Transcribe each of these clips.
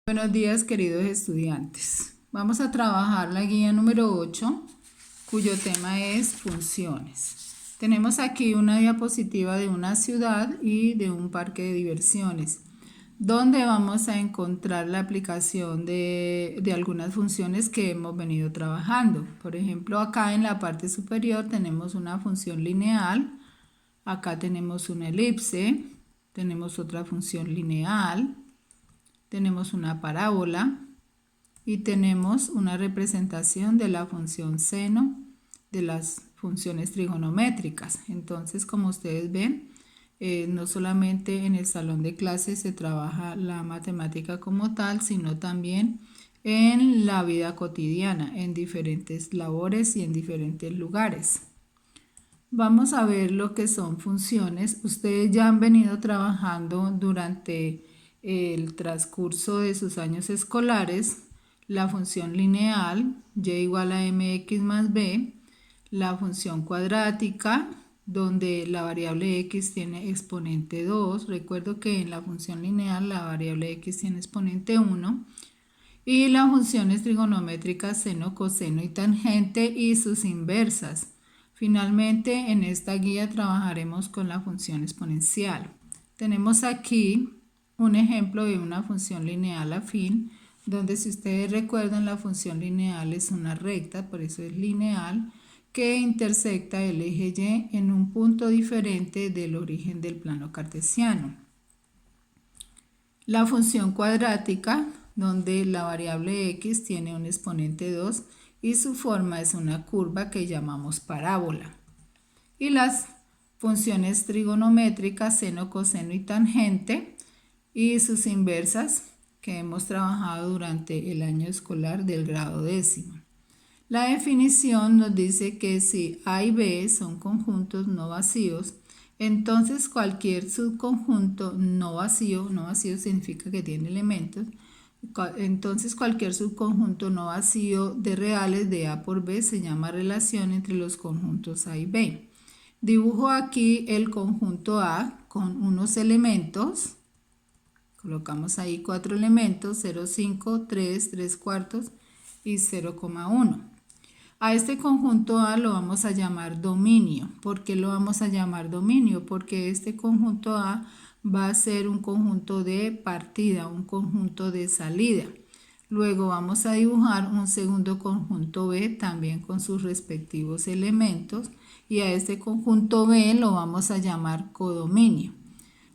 Buenos días, queridos estudiantes. Vamos a trabajar la guía número 8, cuyo tema es funciones. Tenemos aquí una diapositiva de una ciudad y de un parque de diversiones, donde vamos a encontrar la aplicación de algunas funciones que hemos venido trabajando. Por ejemplo, acá en la parte superior tenemos una función lineal, acá tenemos una elipse, tenemos otra función lineal, tenemos una parábola y tenemos una representación de la función seno de las funciones trigonométricas. Entonces, como ustedes ven, no solamente en el salón de clases se trabaja la matemática como tal, sino también en la vida cotidiana, en diferentes labores y en diferentes lugares. Vamos a ver lo que son funciones. Ustedes ya han venido trabajando durante el transcurso de sus años escolares la función lineal, y igual a mx más b, la función cuadrática, donde la variable x tiene exponente 2. Recuerdo que en la función lineal la variable x tiene exponente 1. Y las funciones trigonométricas seno, coseno y tangente y sus inversas. Finalmente, en esta guía trabajaremos con la función exponencial. Tenemos aquí un ejemplo de una función lineal afín, donde, si ustedes recuerdan, la función lineal es una recta, por eso es lineal, que intersecta el eje Y en un punto diferente del origen del plano cartesiano. La función cuadrática, donde la variable x tiene un exponente 2 y su forma es una curva que llamamos parábola. Y las funciones trigonométricas, seno, coseno y tangente, y sus inversas, que hemos trabajado durante el año escolar del grado 10º. La definición nos dice que si A y B son conjuntos no vacíos, entonces cualquier subconjunto no vacío significa que tiene elementos, entonces cualquier subconjunto no vacío de reales de A por B se llama relación entre los conjuntos A y B. Dibujo aquí el conjunto A con unos elementos. Colocamos ahí 4 elementos, 0,5, 3, 3 cuartos y 0,1. A este conjunto A lo vamos a llamar dominio. ¿Por qué lo vamos a llamar dominio? Porque este conjunto A va a ser un conjunto de partida, un conjunto de salida. Luego vamos a dibujar un segundo conjunto B también con sus respectivos elementos, y a este conjunto B lo vamos a llamar codominio.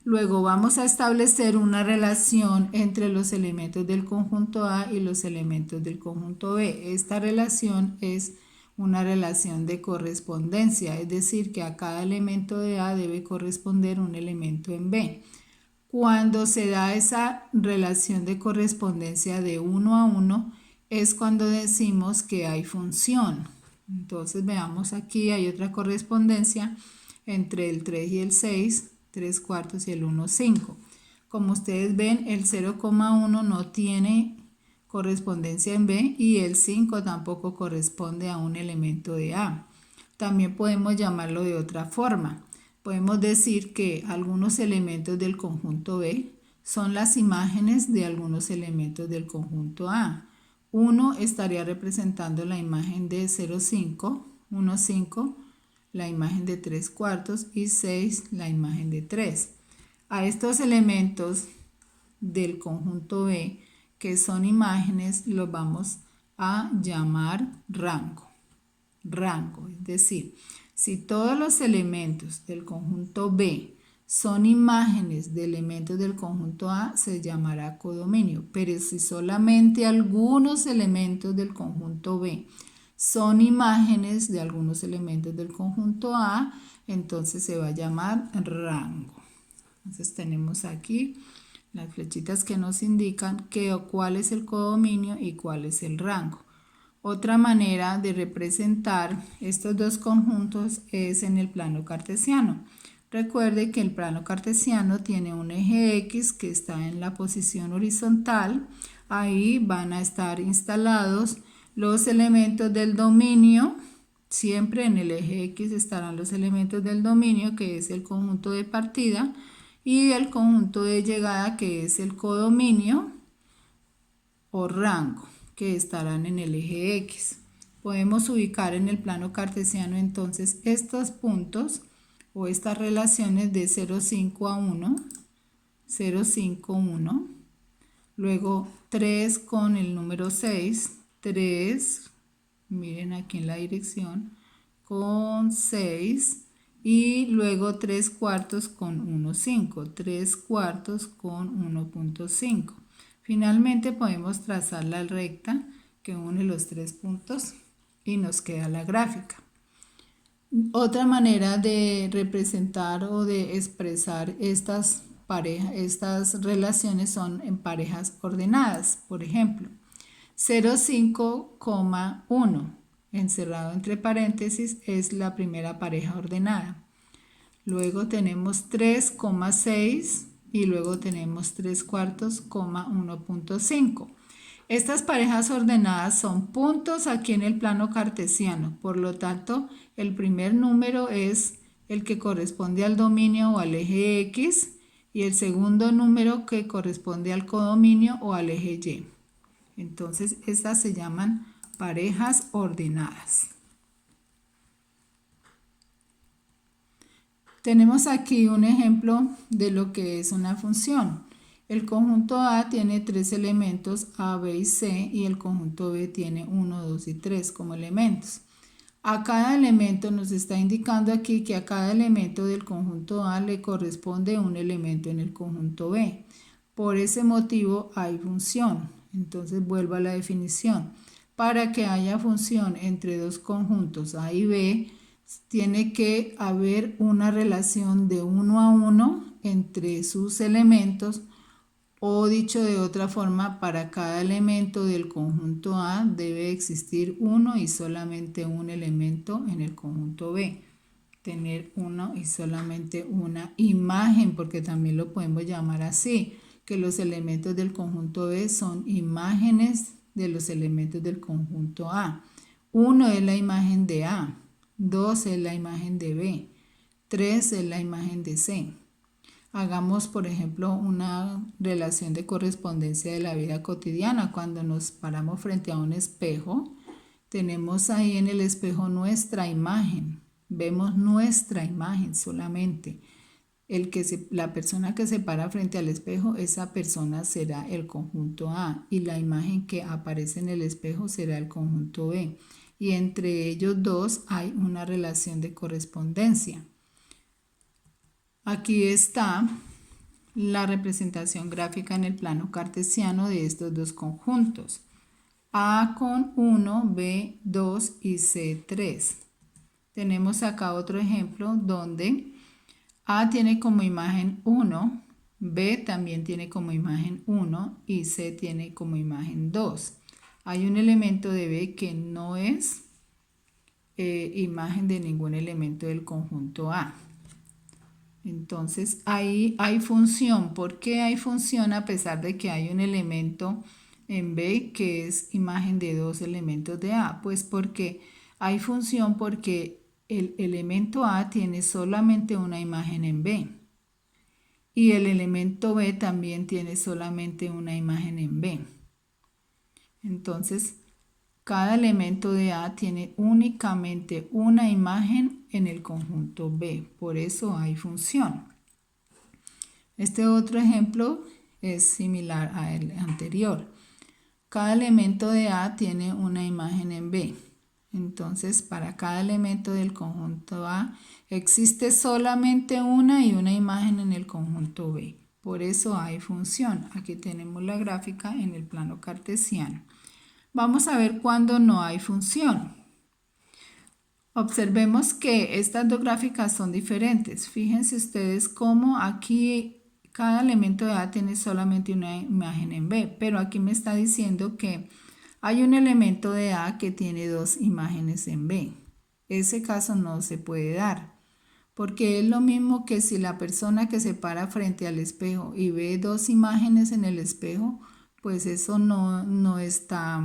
Luego vamos a establecer una relación entre los elementos del conjunto A y los elementos del conjunto B. Esta relación es una relación de correspondencia, es decir, que a cada elemento de A debe corresponder un elemento en B. Cuando se da esa relación de correspondencia de 1 a 1, es cuando decimos que hay función. Entonces veamos aquí, hay otra correspondencia entre el 3 y el 6, 3 cuartos y el 1, 5. Como ustedes ven, el 0,1 no tiene correspondencia en B y el 5 tampoco corresponde a un elemento de A. También podemos llamarlo de otra forma. Podemos decir que algunos elementos del conjunto B son las imágenes de algunos elementos del conjunto A. 1 estaría representando la imagen de 0,5, 1,5, la imagen de 3 cuartos y 6 la imagen de 3. A estos elementos del conjunto B, que son imágenes, los vamos a llamar rango. Rango, es decir, si todos los elementos del conjunto B son imágenes de elementos del conjunto A, se llamará codominio. Pero si solamente algunos elementos del conjunto B son imágenes de algunos elementos del conjunto A, entonces se va a llamar rango. Entonces tenemos aquí las flechitas que nos indican cuál es el codominio y cuál es el rango. Otra manera de representar estos dos conjuntos es en el plano cartesiano. Recuerde que el plano cartesiano tiene un eje X que está en la posición horizontal. Ahí van a estar instalados los elementos del dominio. Siempre en el eje X estarán los elementos del dominio, que es el conjunto de partida, y el conjunto de llegada, que es el codominio. o rango que estarán en el eje X. Podemos ubicar en el plano cartesiano entonces estos puntos o estas relaciones de 0,5 a 1, 0,5, 1, luego 3 con el número 6, 3, miren aquí en la dirección, con 6, y luego 3 cuartos con 1,5, 3 cuartos con 1,5. Finalmente podemos trazar la recta que une los tres puntos y nos queda la gráfica. Otra manera de representar o de expresar estas relaciones son en parejas ordenadas. Por ejemplo, 0,5,1 encerrado entre paréntesis es la primera pareja ordenada. Luego tenemos 3,6 y luego tenemos 3 cuartos, 1,5. Estas parejas ordenadas son puntos aquí en el plano cartesiano, por lo tanto el primer número es el que corresponde al dominio o al eje X y el segundo número que corresponde al codominio o al eje Y. Entonces estas se llaman parejas ordenadas. Tenemos aquí un ejemplo de lo que es una función. El conjunto A tiene 3 elementos A, B y C y el conjunto B tiene 1, 2 y 3 como elementos. A cada elemento nos está indicando aquí que a cada elemento del conjunto A le corresponde un elemento en el conjunto B. Por ese motivo hay función. Entonces vuelvo a la definición. Para que haya función entre dos conjuntos A y B, tiene que haber una relación de 1 a 1 entre sus elementos, o dicho de otra forma, para cada elemento del conjunto A debe existir uno y solamente un elemento en el conjunto B. Tener uno y solamente una imagen, porque también lo podemos llamar así, que los elementos del conjunto B son imágenes de los elementos del conjunto A. 1 es la imagen de A, 2 es la imagen de B, 3 es la imagen de C. Hagamos, por ejemplo, una relación de correspondencia de la vida cotidiana. Cuando nos paramos frente a un espejo, tenemos ahí en el espejo nuestra imagen. Vemos nuestra imagen solamente. La persona que se para frente al espejo, esa persona será el conjunto A y la imagen que aparece en el espejo será el conjunto B. Y entre ellos dos hay una relación de correspondencia. Aquí está la representación gráfica en el plano cartesiano de estos dos conjuntos. A con 1, B 2 y C 3. Tenemos acá otro ejemplo donde A tiene como imagen 1, B también tiene como imagen 1 y C tiene como imagen 2. Hay un elemento de B que no es imagen de ningún elemento del conjunto A. Entonces ahí hay función. ¿Por qué hay función a pesar de que hay un elemento en B que es imagen de dos elementos de A? Pues porque hay función porque el elemento A tiene solamente una imagen en B y el elemento B también tiene solamente una imagen en B. Entonces cada elemento de A tiene únicamente una imagen en el conjunto B, por eso hay función. Este otro ejemplo es similar al anterior. Cada elemento de A tiene una imagen en B. Entonces, para cada elemento del conjunto A existe solamente una y una imagen en el conjunto B. Por eso hay función. Aquí tenemos la gráfica en el plano cartesiano. Vamos a ver cuándo no hay función. Observemos que estas dos gráficas son diferentes. Fíjense ustedes cómo aquí cada elemento de A tiene solamente una imagen en B, pero aquí me está diciendo que hay un elemento de A que tiene dos imágenes en B. Ese caso no se puede dar, porque es lo mismo que si la persona que se para frente al espejo y ve dos imágenes en el espejo, pues eso no está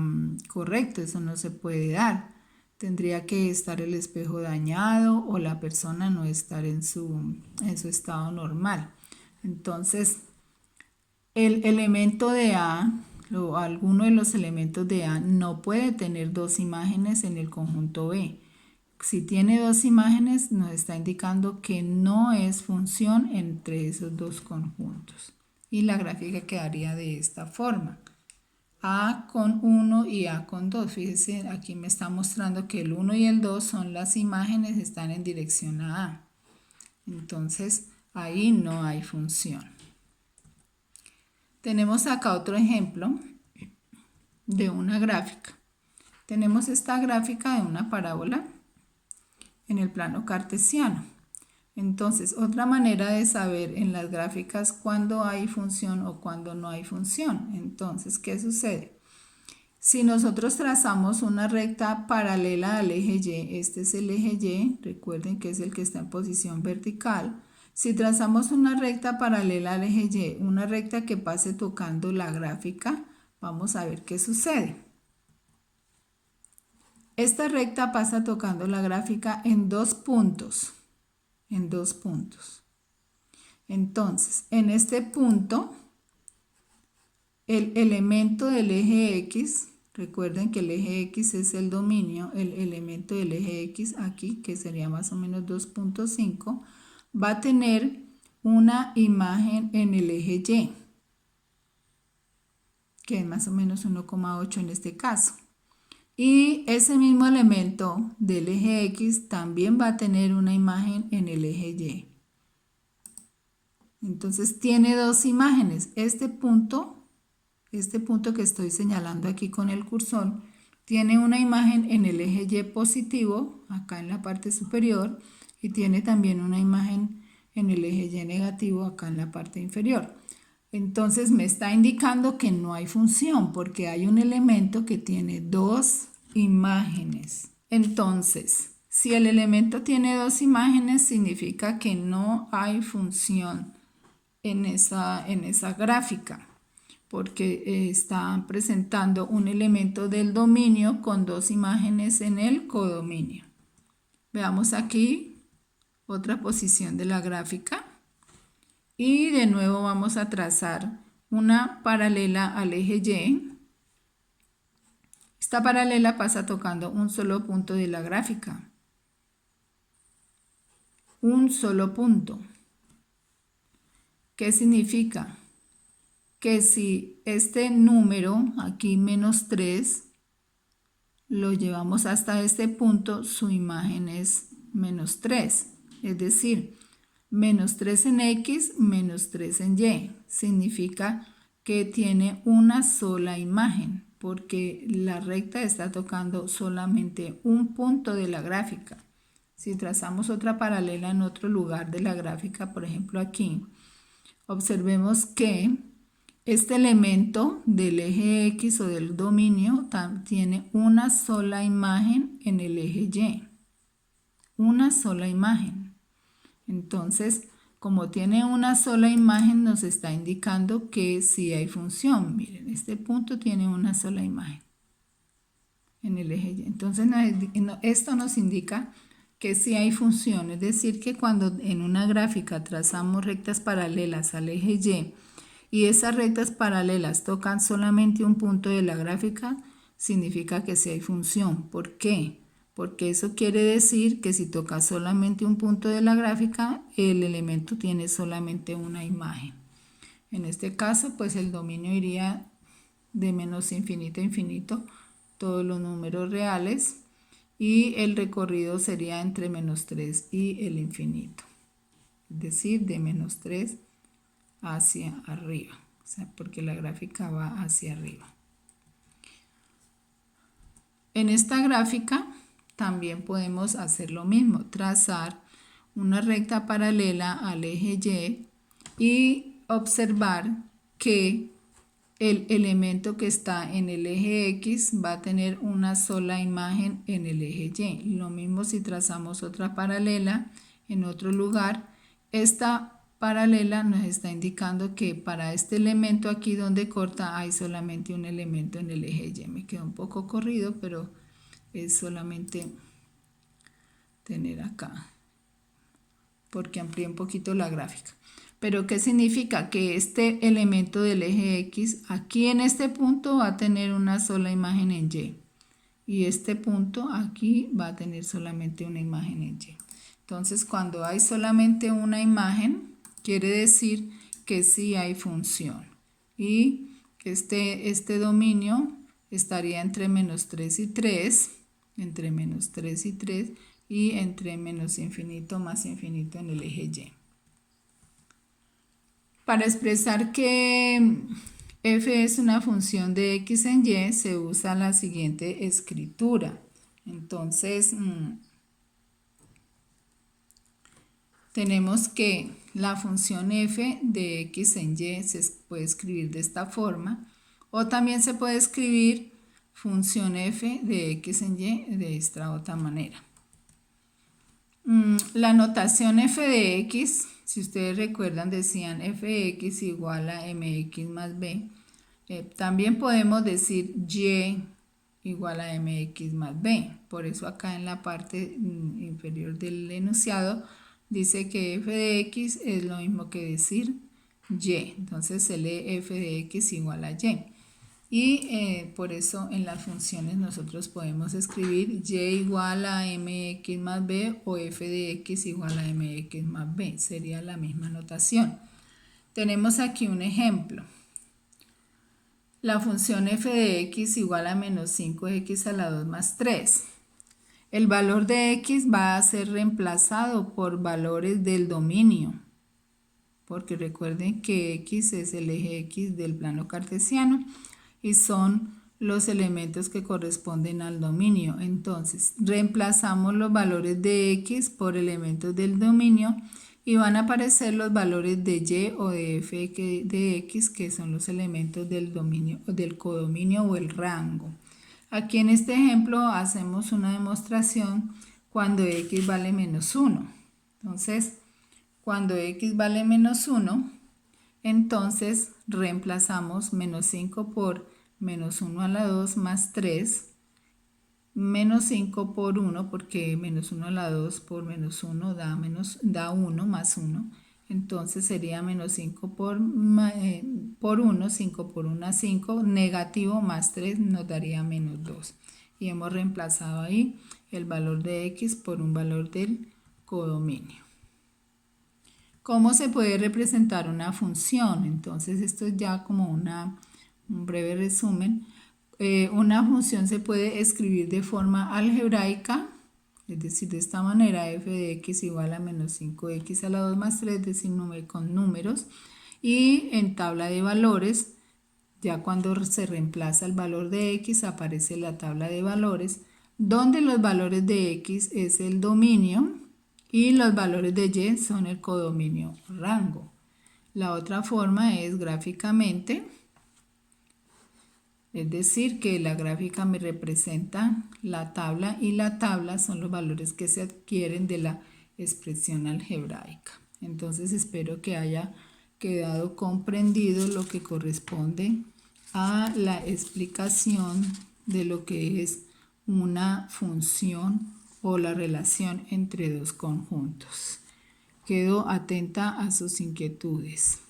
correcto, eso no se puede dar. Tendría que estar el espejo dañado o la persona no estar en su estado normal. Entonces, el elemento de A alguno de los elementos de A no puede tener dos imágenes en el conjunto B. Si tiene dos imágenes, nos está indicando que no es función entre esos dos conjuntos. Y la gráfica quedaría de esta forma. A con 1 y A con 2. Fíjense, aquí me está mostrando que el 1 y el 2 son las imágenes, están en dirección a A. Entonces, ahí no hay función. Tenemos acá otro ejemplo de una gráfica. Tenemos esta gráfica de una parábola en el plano cartesiano. Entonces, otra manera de saber en las gráficas cuándo hay función o cuándo no hay función. Entonces, ¿qué sucede? Si nosotros trazamos una recta paralela al eje Y, este es el eje Y, recuerden que es el que está en posición vertical. Si trazamos una recta paralela al eje Y, una recta que pase tocando la gráfica, vamos a ver qué sucede. Esta recta pasa tocando la gráfica en dos puntos. Entonces, en este punto, el elemento del eje X, recuerden que el eje X es el dominio, el elemento del eje X aquí, que sería más o menos 2.5, va a tener una imagen en el eje Y, que es más o menos 1,8 en este caso. Y ese mismo elemento del eje X también va a tener una imagen en el eje Y. Entonces tiene dos imágenes. Este punto que estoy señalando aquí con el cursor, tiene una imagen en el eje Y positivo, acá en la parte superior, y tiene también una imagen en el eje Y negativo, acá en la parte inferior. Entonces me está indicando que no hay función porque hay un elemento que tiene dos imágenes. Entonces, si el elemento tiene dos imágenes, significa que no hay función en esa gráfica, porque están presentando un elemento del dominio con dos imágenes en el codominio. Veamos aquí otra posición de la gráfica. Y de nuevo vamos a trazar una paralela al eje Y. Esta paralela pasa tocando un solo punto de la gráfica. Un solo punto. ¿Qué significa? Que si este número, aquí -3, lo llevamos hasta este punto, su imagen es -3. Es decir, -3 en X, -3 en Y. Significa que tiene una sola imagen, porque la recta está tocando solamente un punto de la gráfica. Si trazamos otra paralela en otro lugar de la gráfica, por ejemplo aquí, observemos que este elemento del eje X o del dominio tiene una sola imagen en el eje Y. Una sola imagen. Entonces, como tiene una sola imagen, nos está indicando que sí hay función. Miren, este punto tiene una sola imagen en el eje Y. Entonces, esto nos indica que sí hay función. Es decir, que cuando en una gráfica trazamos rectas paralelas al eje Y esas rectas paralelas tocan solamente un punto de la gráfica, significa que sí hay función. ¿Por qué? Porque eso quiere decir que si toca solamente un punto de la gráfica, el elemento tiene solamente una imagen. En este caso, pues el dominio iría de menos infinito a infinito, todos los números reales, y el recorrido sería entre -3 y el infinito. Es decir, de -3 hacia arriba, o sea, porque la gráfica va hacia arriba. En esta gráfica también podemos hacer lo mismo, trazar una recta paralela al eje Y y observar que el elemento que está en el eje X va a tener una sola imagen en el eje Y. Lo mismo si trazamos otra paralela en otro lugar. Esta paralela nos está indicando que para este elemento aquí donde corta hay solamente un elemento en el eje Y. Me quedó un poco corrido, pero es solamente tener acá, porque amplié un poquito la gráfica. Pero ¿qué significa? Que este elemento del eje X aquí en este punto va a tener una sola imagen en Y. Y este punto aquí va a tener solamente una imagen en Y. Entonces, cuando hay solamente una imagen, quiere decir que sí hay función. Y este dominio estaría entre menos 3 y 3, entre menos 3 y 3, y entre menos infinito más infinito en el eje Y. Para expresar que f es una función de x en y, se usa la siguiente escritura. Entonces, tenemos que la función f de x en y se puede escribir de esta forma, o también se puede escribir función f de x en y de esta otra manera. La notación f de x, si ustedes recuerdan, decían f de x igual a mx más b. También podemos decir y igual a mx más b. Por eso acá en la parte inferior del enunciado dice que f de x es lo mismo que decir y. Entonces se lee f de x igual a y. Y por eso en las funciones nosotros podemos escribir y igual a mx más b o f de x igual a mx más b. Sería la misma notación. Tenemos aquí un ejemplo. La función f de x igual a menos 5x a la 2 más 3. El valor de x va a ser reemplazado por valores del dominio, porque recuerden que x es el eje x del plano cartesiano y son los elementos que corresponden al dominio. Entonces, reemplazamos los valores de x por elementos del dominio y van a aparecer los valores de y o de f de x, que son los elementos del dominio, del codominio o el rango. Aquí en este ejemplo hacemos una demostración cuando x vale menos 1. Entonces, cuando x vale menos 1, entonces reemplazamos menos 5 por menos 1 a la 2 más 3, menos 5 por 1, porque menos 1 a la 2 por menos 1 da 1 más 1. Entonces sería menos 5 por 1, 5 por 1 a 5, negativo más 3 nos daría menos 2. Y hemos reemplazado ahí el valor de x por un valor del codominio. ¿Cómo se puede representar una función? Entonces esto es ya como un breve resumen. Una función se puede escribir de forma algebraica, es decir, de esta manera, f de x igual a menos 5x a la 2 más 3, es decir, con números. Y en tabla de valores, ya cuando se reemplaza el valor de x, aparece la tabla de valores, donde los valores de x es el dominio y los valores de y son el codominio rango. La otra forma es gráficamente, es decir, que la gráfica me representa la tabla y la tabla son los valores que se adquieren de la expresión algebraica. Entonces espero que haya quedado comprendido lo que corresponde a la explicación de lo que es una función o la relación entre dos conjuntos. Quedo atenta a sus inquietudes.